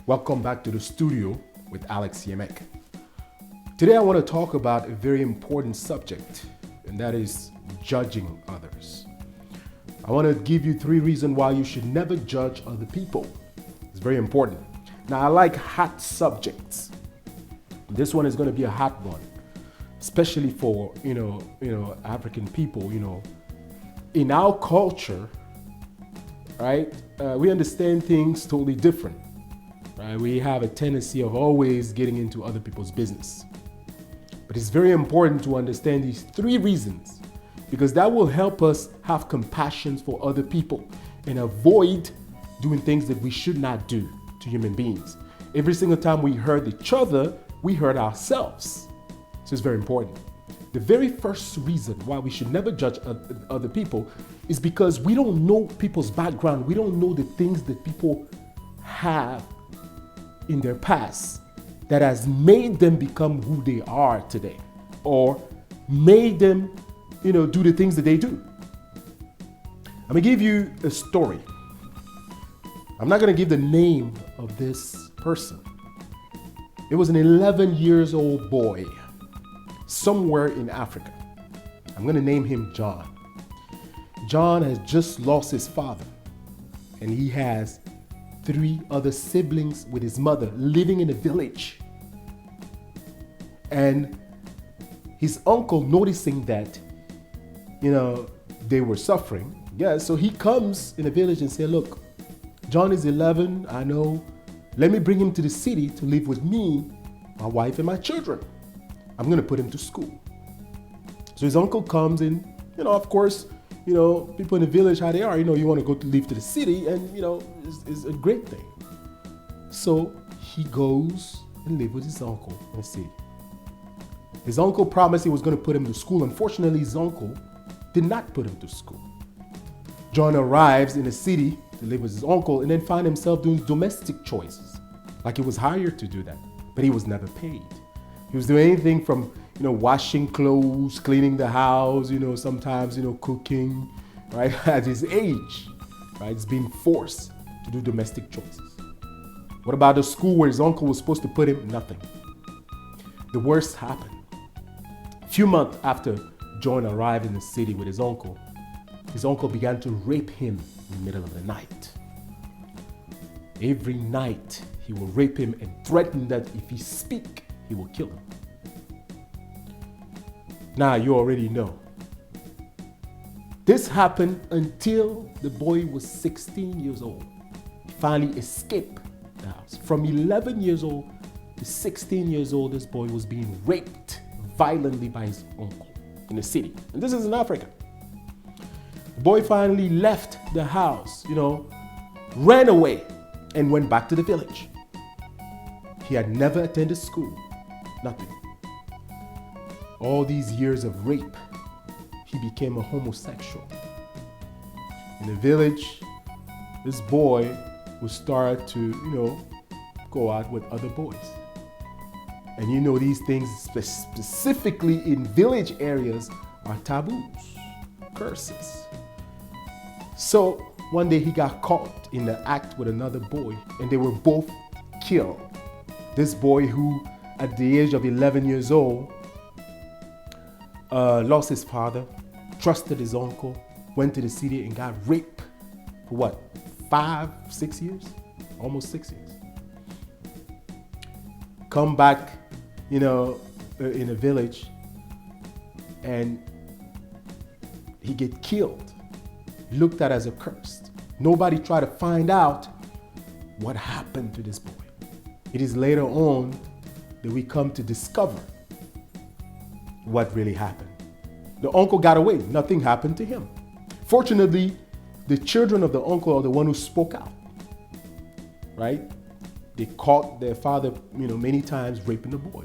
Welcome back to the studio with Alex Yemek. Today I want to talk about a very important subject, and that is judging others. I want to give you 3 reasons why you should never judge other people. It's very important. Now, I like hot subjects. This one is going to be a hot one, especially for African people. In our culture, right? We understand things totally different. Right? We have a tendency of always getting into other people's business. But it's very important to understand these 3 reasons, because that will help us have compassion for other people and avoid doing things that we should not do to human beings. Every single time we hurt each other, we hurt ourselves. So it's very important. The very first reason why we should never judge other people is because we don't know people's background. We don't know the things that people have in their past that has made them become who they are today, or made them, do the things that they do. I'm gonna give you a story. I'm not gonna give the name of this person. It was an 11 years old boy somewhere in Africa. I'm gonna name him John. John has just lost his father, and he has 3 other siblings with his mother living in a village. And his uncle, noticing that, they were suffering. Yeah, so he comes in the village and says, look, John is 11, I know. Let me bring him to the city to live with me, my wife, and my children. I'm going to put him to school. So his uncle comes in, of course, people in the village, how they are, you want to go to live to the city, and, it's a great thing. So he goes and lives with his uncle in the city. His uncle promised he was going to put him to school. Unfortunately, his uncle did not put him to school. John arrives in the city to live with his uncle and then find himself doing domestic choices. Like he was hired to do that, but he was never paid. He was doing anything from, washing clothes, cleaning the house, sometimes, cooking, right? At his age, right? He's being forced to do domestic choices. What about the school where his uncle was supposed to put him? Nothing. The worst happened. A few months after John arrived in the city with his uncle began to rape him in the middle of the night. Every night he will rape him and threaten that if he speaks, he will kill him. Now you already know. This happened until the boy was 16 years old. He finally escaped the house. From 11 years old to 16 years old, this boy was being raped violently by his uncle in the city. And this is in Africa. The boy finally left the house, ran away and went back to the village. He had never attended school, nothing. All these years of rape, he became a homosexual. In the village, this boy would start to, go out with other boys. And these things specifically in village areas are taboos, curses. So one day he got caught in the act with another boy, and they were both killed. This boy, who at the age of 11 years old, lost his father, trusted his uncle, went to the city and got raped for 5-6 years? Almost 6 years. Come back, in a village, and he get killed, looked at as a curse. Nobody tried to find out what happened to this boy. It is later on that we come to discover what really happened. The uncle got away. Nothing happened to him. Fortunately, the children of the uncle are the one who spoke out, right? They caught their father, many times raping the boy.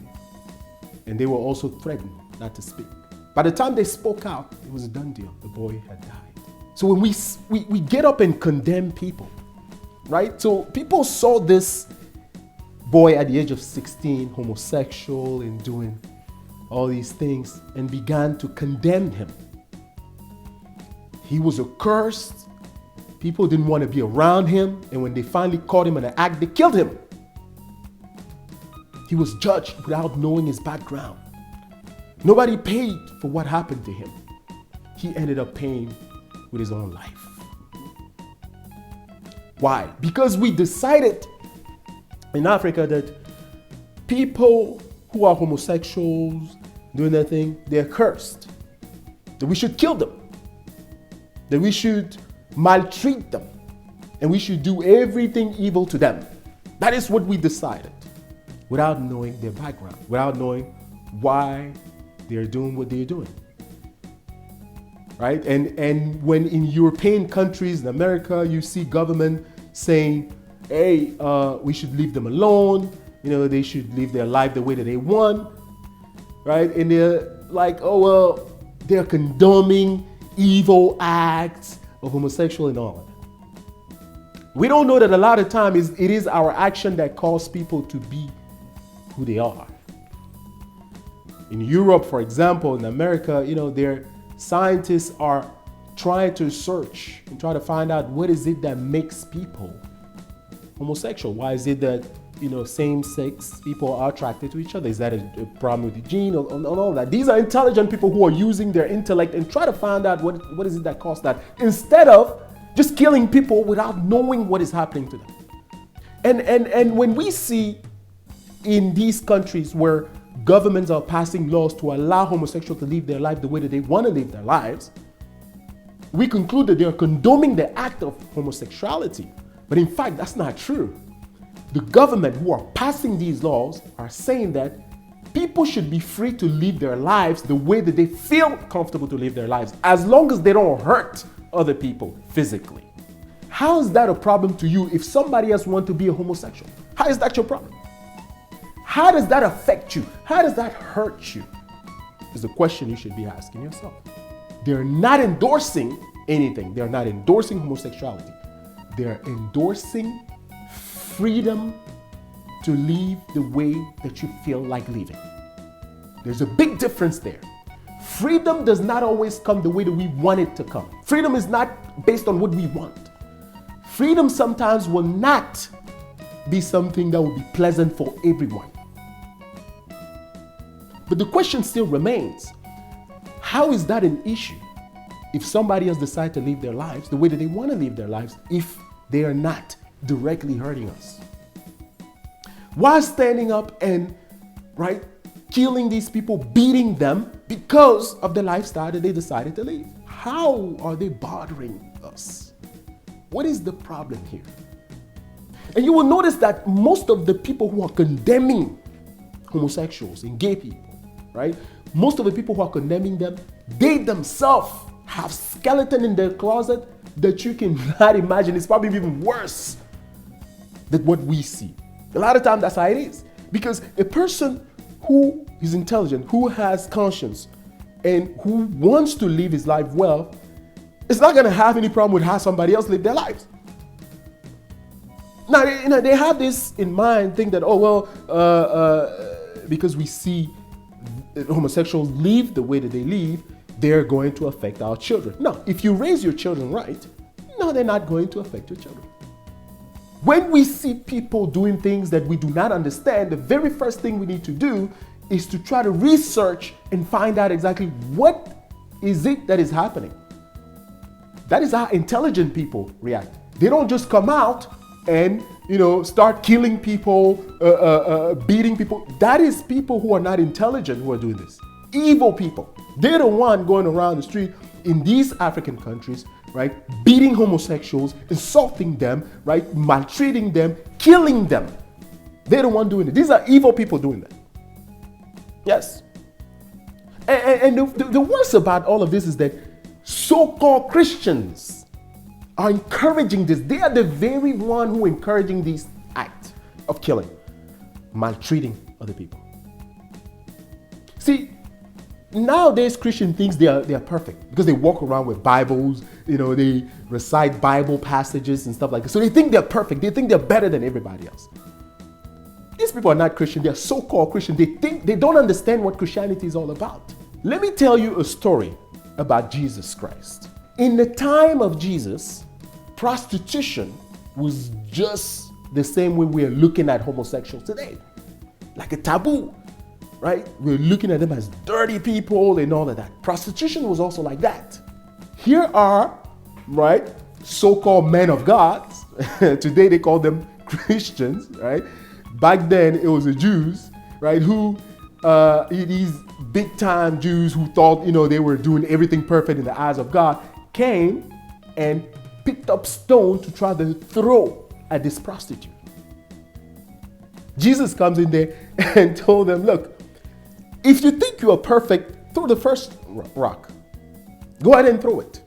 And they were also threatened not to speak. By the time they spoke out, it was a done deal. The boy had died. So when we get up and condemn people, right? So people saw this boy at the age of 16, homosexual and doing all these things, and began to condemn him. He was accursed. People didn't want to be around him. And when they finally caught him in an act, they killed him. He was judged without knowing his background. Nobody paid for what happened to him. He ended up paying with his own life. Why? Because we decided in Africa that people who are homosexuals, doing their thing, they're cursed. That we should kill them. That we should maltreat them. And we should do everything evil to them. That is what we decided, without knowing their background, without knowing why they're doing what they're doing. Right? And when in European countries, in America, you see government saying, hey, we should leave them alone. They should live their life the way that they want. Right? And they're like, oh, well, they're condoning evil acts of homosexual and all of that. We don't know that a lot of times it is our action that cause people to be who they are. In Europe, for example, in America, their scientists are trying to search and try to find out what is it that makes people homosexual. Why is it that same-sex people are attracted to each other? Is that a problem with the gene or all that? These are intelligent people who are using their intellect and try to find out what is it that caused that, instead of just killing people without knowing what is happening to them. And when we see in these countries where governments are passing laws to allow homosexuals to live their life the way that they want to live their lives, we conclude that they are condoning the act of homosexuality. But in fact, that's not true. The government who are passing these laws are saying that people should be free to live their lives the way that they feel comfortable to live their lives, as long as they don't hurt other people physically. How is that a problem to you if somebody else wants to be a homosexual? How is that your problem? How does that affect you? How does that hurt you? Is the question you should be asking yourself. They're not endorsing anything. They're not endorsing homosexuality. They're endorsing freedom to live the way that you feel like living. There's a big difference there. Freedom does not always come the way that we want it to come. Freedom is not based on what we want. Freedom sometimes will not be something that will be pleasant for everyone. But the question still remains, how is that an issue if somebody else decides to live their lives the way that they want to live their lives if they are not directly hurting us? Why standing up and, killing these people, beating them because of the lifestyle that they decided to live? How are they bothering us? What is the problem here? And you will notice that most of the people who are condemning homosexuals and gay people, most of the people who are condemning them, they themselves have skeleton in their closet that you cannot imagine. It's probably even worse than what we see. A lot of times that's how it is. Because a person who is intelligent, who has conscience, and who wants to live his life well, is not going to have any problem with how somebody else live their lives. Now, they have this in mind, think that, because we see homosexuals live the way that they live, they're going to affect our children. No, if you raise your children right, no, they're not going to affect your children. When we see people doing things that we do not understand, the very first thing we need to do is to try to research and find out exactly what is it that is happening. That is how intelligent people react. They don't just come out and start killing people, beating people. That is people who are not intelligent who are doing this. Evil people. They're the one going around the street in these African countries, beating homosexuals, insulting them, maltreating them, killing them. They're the one doing it. These are evil people doing that. Yes. And the worst about all of this is that so-called Christians are encouraging this. They are the very one who are encouraging this act of killing, maltreating other people. See, nowadays Christian thinks they are perfect because they walk around with Bibles, they recite Bible passages and stuff like that. So they think they're perfect. They think they're better than everybody else. These people are not Christian. They're so-called Christian. They don't understand what Christianity is all about. Let me tell you a story about Jesus Christ. In the time of Jesus, prostitution was just the same way we are looking at homosexuals today. like a taboo, right? We're looking at them as dirty people and all of that. Prostitution was also like that. Here are, right, so-called men of God. Today they call them Christians, right? Back then it was the Jews, right, who these big-time Jews who thought, they were doing everything perfect in the eyes of God, came and picked up stone to try to throw at this prostitute. Jesus comes in there and told them, look, if you think you are perfect, throw the first rock. Go ahead and throw it.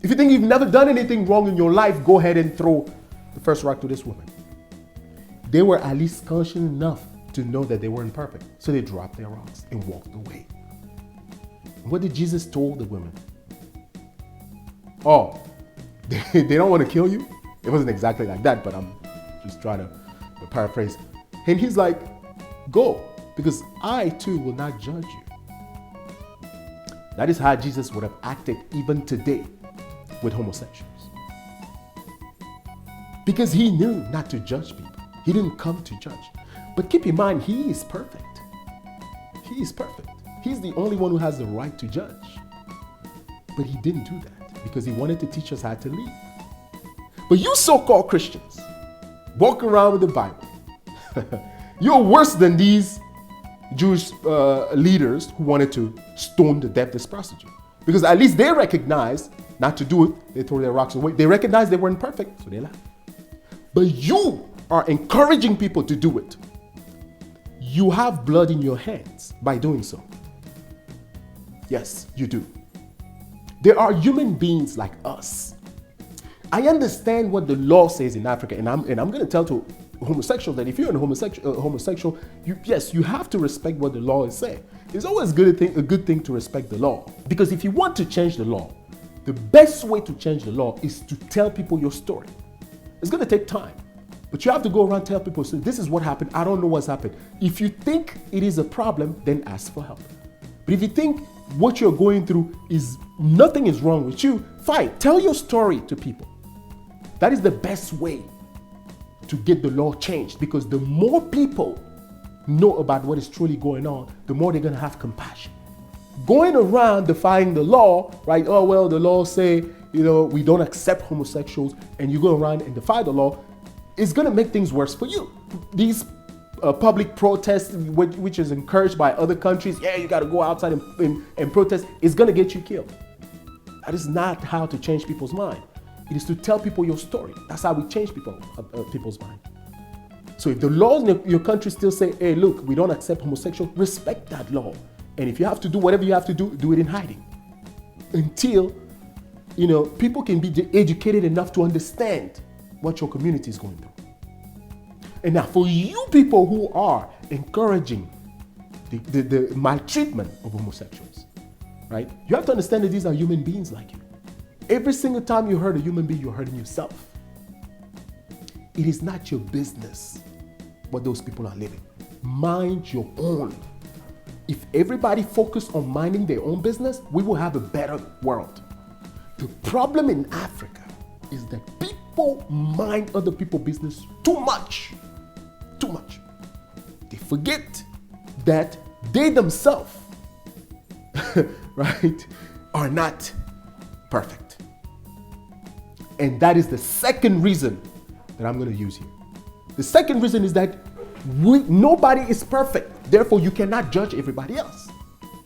If you think you've never done anything wrong in your life, go ahead and throw the first rock to this woman. They were at least conscious enough to know that they weren't perfect. So they dropped their rocks and walked away. What did Jesus told the women? Oh, they don't want to kill you? It wasn't exactly like that, but I'm just trying to paraphrase. And he's like, go, because I too will not judge you. That is how Jesus would have acted even today with homosexuals. Because he knew not to judge people. He didn't come to judge. But keep in mind, he is perfect. He is perfect. He's the only one who has the right to judge. But he didn't do that because he wanted to teach us how to live. But you so-called Christians walk around with the Bible. You're worse than these Jewish leaders who wanted to stone to death this prostitute. Because at least they recognized not to do it. They throw their rocks away. They recognized they weren't perfect, so they left. But you are encouraging people to do it. You have blood in your hands by doing so. Yes, you do. There are human beings like us. I understand what the law says in Africa, and I'm going to tell to homosexuals that if you're a homosexual, you have to respect what the law is saying. It's always a good thing to respect the law. Because if you want to change the law, the best way to change the law is to tell people your story. It's going to take time, but you have to go around and tell people, so this is what happened. I don't know what's happened. If you think it is a problem, then ask for help. But if you think what you're going through is nothing is wrong with you, fine. Tell your story to people. That is the best way to get the law changed, because the more people know about what is truly going on, the more they're going to have compassion. Going around defying the law, right? Oh, well, the law say, we don't accept homosexuals, and you go around and defy the law, it's going to make things worse for you. These public protests, which is encouraged by other countries, you got to go outside and protest, is going to get you killed. That is not how to change people's mind. It is to tell people your story. That's how we change people's mind. So if the laws in your country still say, hey, look, we don't accept homosexual, respect that law. And if you have to do whatever you have to do it in hiding. Until, people can be educated enough to understand what your community is going through. And now for you people who are encouraging the maltreatment of homosexuals, right? You have to understand that these are human beings like you. Every single time you hurt a human being, you're hurting yourself. It is not your business what those people are living. Mind your own. If everybody focused on minding their own business, we will have a better world. The problem in Africa is that people mind other people's business too much. Too much. They forget that they themselves, right, are not perfect. And that is the second reason that I'm going to use here. The second reason is that nobody is perfect. Therefore, you cannot judge everybody else.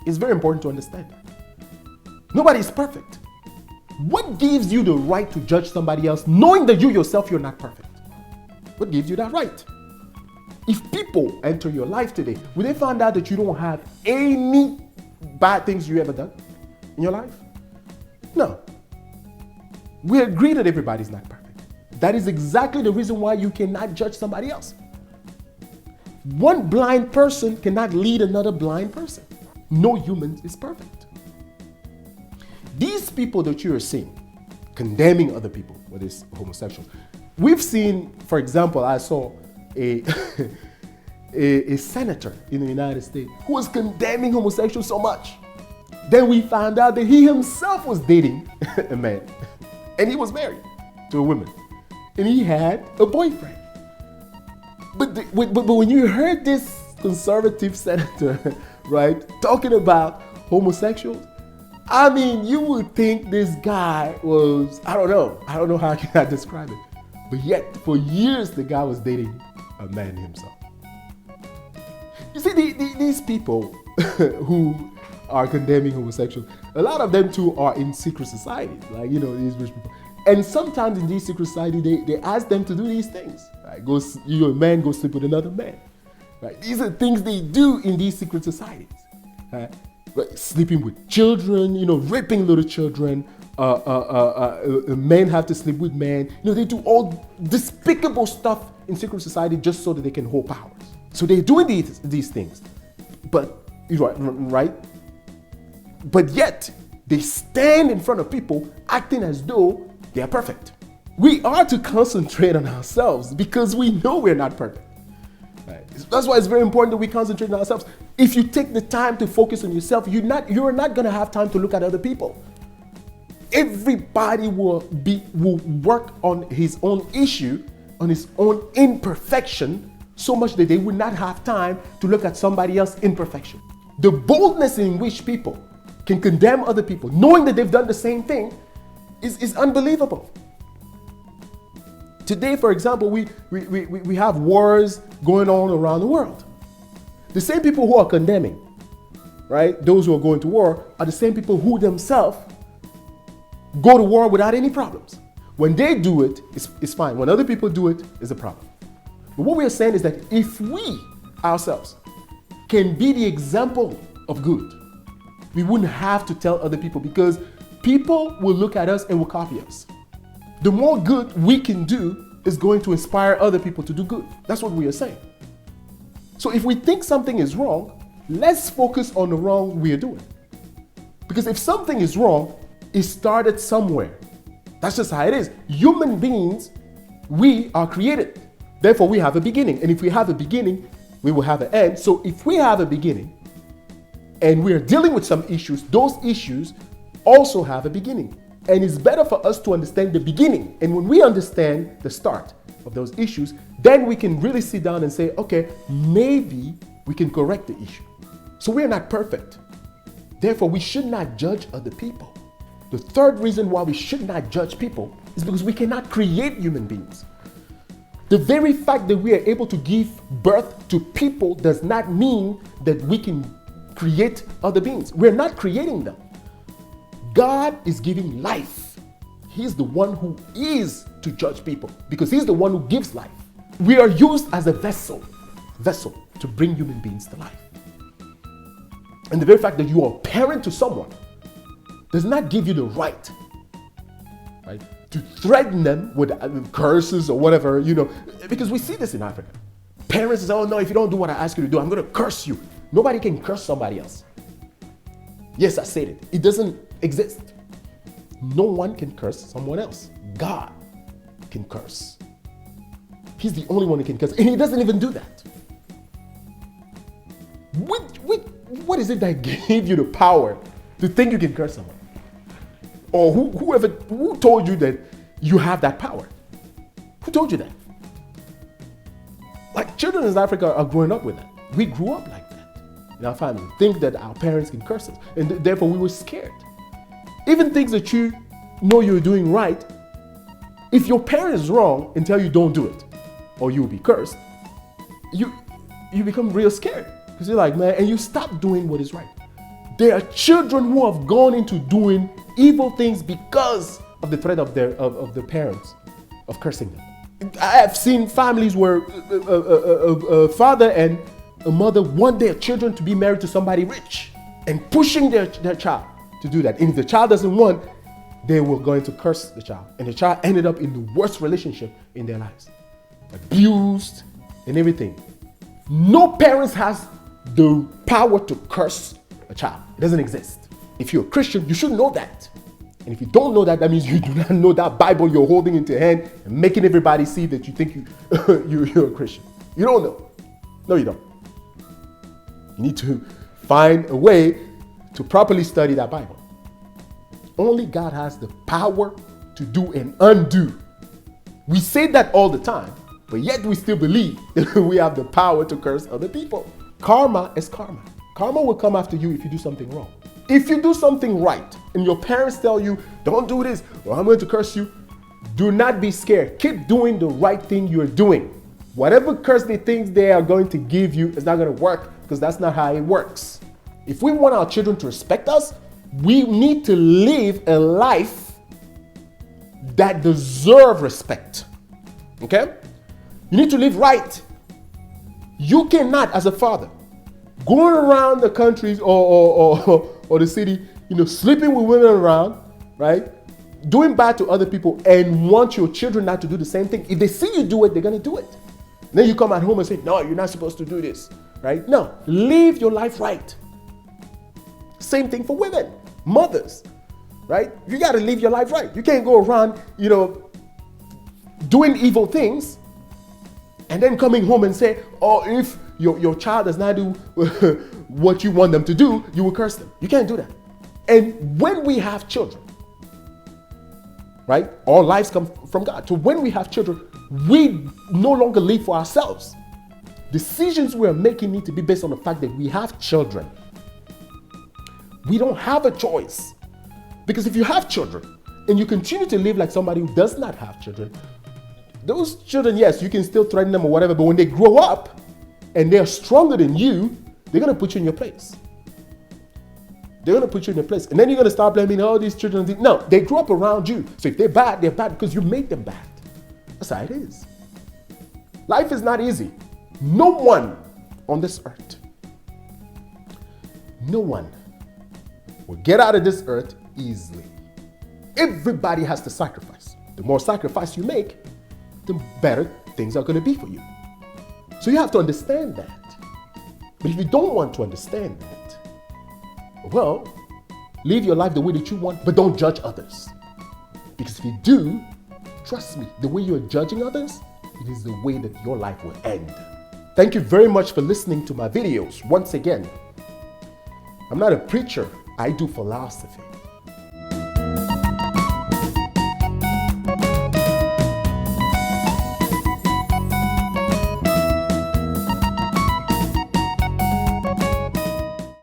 It's very important to understand that. Nobody is perfect. What gives you the right to judge somebody else knowing that you yourself, you're not perfect? What gives you that right? If people enter your life today, will they find out that you don't have any bad things you ever done in your life? No. We agree that everybody's not perfect. That is exactly the reason why you cannot judge somebody else. One blind person cannot lead another blind person. No human is perfect. These people that you are seeing condemning other people, whether it's homosexuals, we've seen, for example, I saw a senator in the United States who was condemning homosexuals so much. Then we found out that he himself was dating a man, and he was married to a woman, and he had a boyfriend. But when you heard this conservative senator, right, talking about homosexuals. I mean, you would think this guy was, I don't know how can I describe it. But yet, for years, the guy was dating a man himself. You see, these people who are condemning homosexuals, a lot of them too are in secret societies, like, these rich people. And sometimes in these secret societies, they ask them to do these things. Right? A man go sleep with another man. Right? These are things they do in these secret societies. Right? Sleeping with children, raping little children. Men have to sleep with men. They do all despicable stuff in secret society just so that they can hold powers. So they're doing these things, but right? But yet they stand in front of people acting as though they are perfect. We are to concentrate on ourselves because we know we're not perfect. Right? That's why it's very important that we concentrate on ourselves. If you take the time to focus on yourself, you're not going to have time to look at other people. Everybody will work on his own issue, on his own imperfection, so much that they will not have time to look at somebody else's imperfection. The boldness in which people can condemn other people, knowing that they've done the same thing, is unbelievable. Today, for example, we have wars going on around the world. The same people who are condemning, right, those who are going to war, are the same people who themselves go to war without any problems. When they do it, it's fine. When other people do it, it's a problem. But what we are saying is that if we ourselves can be the example of good, we wouldn't have to tell other people, because people will look at us and will copy us. The more good we can do is going to inspire other people to do good. That's what we are saying. So if we think something is wrong, let's focus on the wrong we are doing. Because if something is wrong, it started somewhere. That's just how it is. Human beings, we are created. Therefore, we have a beginning. And if we have a beginning, we will have an end. So if we have a beginning and we are dealing with some issues, those issues also have a beginning. And it's better for us to understand the beginning. And when we understand the start of those issues, then we can really sit down and say, okay, maybe we can correct the issue. So we're not perfect. Therefore, we should not judge other people. The third reason why we should not judge people is because we cannot create human beings. The very fact that we are able to give birth to people does not mean that we can create other beings. We're not creating them. God is giving life. He's the one who is to judge people because he's the one who gives life. We are used as a vessel to bring human beings to life. And the very fact that you are a parent to someone does not give you the right to threaten them with curses or whatever, because we see this in Africa. Parents say, oh no, if you don't do what I ask you to do, I'm going to curse you. Nobody can curse somebody else. Yes, I said it. It doesn't exist. No one can curse someone else. God can curse. He's the only one who can curse. And he doesn't even do that. What is it that gave you the power to think you can curse someone? Or who told you that you have that power? Who told you that? Like, children in Africa are growing up with that. We grew up like that in our family. Think that our parents can curse us. And therefore we were scared. Even things that you know you're doing right, if your parent is wrong and tell you don't do it, or you will be cursed, you become real scared. Because you're like, man, and you stop doing what is right. There are children who have gone into doing evil things because of the threat of their parents, of cursing them. I have seen families where a father and a mother want their children to be married to somebody rich and pushing their child to do that. And if the child doesn't want, they were going to curse the child. And the child ended up in the worst relationship in their lives. Abused and everything. No parents has the power to curse a child. It doesn't exist. If you're a Christian, you should know that. And if you don't know that, that means you do not know that Bible you're holding into your hand and making everybody see that you think you're a Christian. You don't know. No, you don't. You need to find a way to properly study that Bible. Only God has the power to do and undo. We say that all the time, but yet we still believe that we have the power to curse other people. Karma is karma. Karma will come after you if you do something wrong. If you do something right and your parents tell you, don't do this or I'm going to curse you, do not be scared. Keep doing the right thing you're doing. Whatever curse they think they are going to give you is not going to work, because that's not how it works. If we want our children to respect us, we need to live a life that deserves respect. Okay? You need to live right. You cannot, as a father, going around the countries or the city, sleeping with women around, right? Doing bad to other people and want your children not to do the same thing. If they see you do it, they're going to do it. And then you come at home and say, no, you're not supposed to do this, right? No, live your life right. Same thing for women, mothers, right? You got to live your life right. You can't go around, doing evil things and then coming home and say, oh, if your child does not do what you want them to do, you will curse them. You can't do that. And when we have children, right, our lives come from God. So when we have children, we no longer live for ourselves. Decisions we are making need to be based on the fact that we have children. We don't have a choice. Because if you have children and you continue to live like somebody who does not have children, those children, yes, you can still threaten them or whatever, but when they grow up and they're stronger than you, they're going to put you in your place. They're going to put you in your place. And then you're going to start blaming all these children. No, they grew up around you. So if they're bad because you made them bad. That's how it is. Life is not easy. No one on this earth, no one will get out of this earth easily. Everybody has to sacrifice. The more sacrifice you make, the better things are going to be for you. So you have to understand that. But if you don't want to understand that, well, live your life the way that you want, but don't judge others. Because if you do, trust me, the way you're judging others, it is the way that your life will end. Thank you very much for listening to my videos. Once again, I'm not a preacher, I do philosophy.